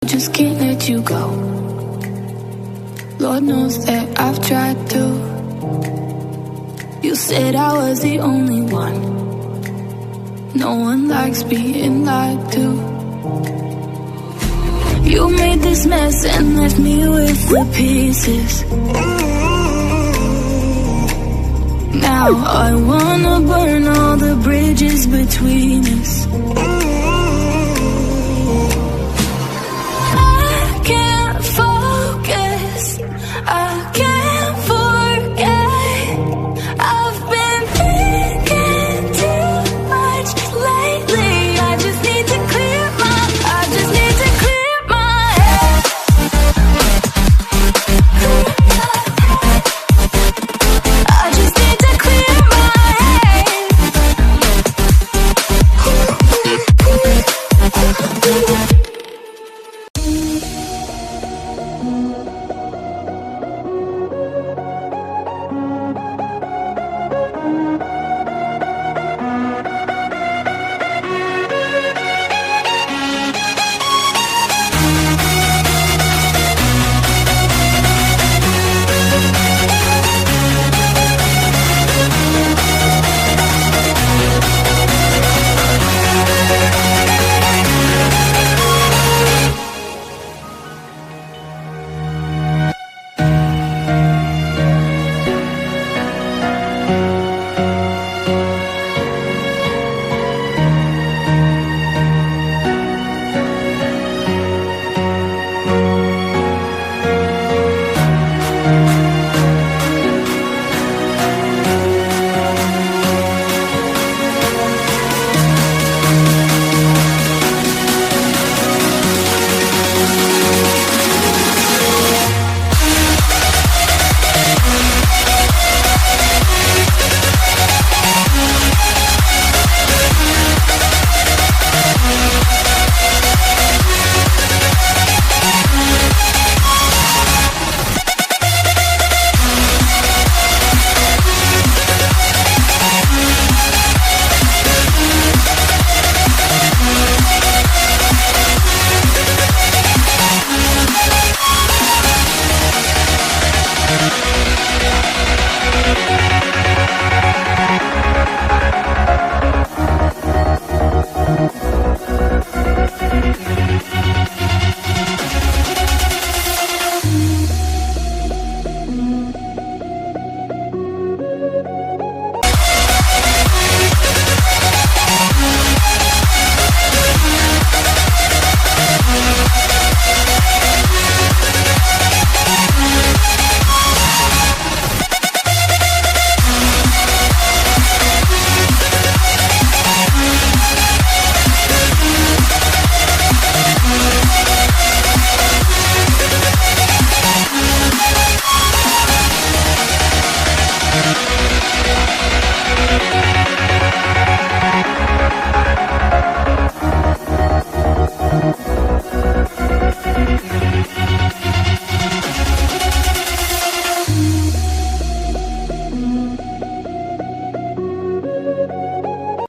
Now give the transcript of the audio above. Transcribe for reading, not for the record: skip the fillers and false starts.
Just can't let you go. Lord knows that I've tried to. You said I was the only one. No one likes being lied to. You made this mess and left me with the pieces. Now I wanna burn all the bridges between us.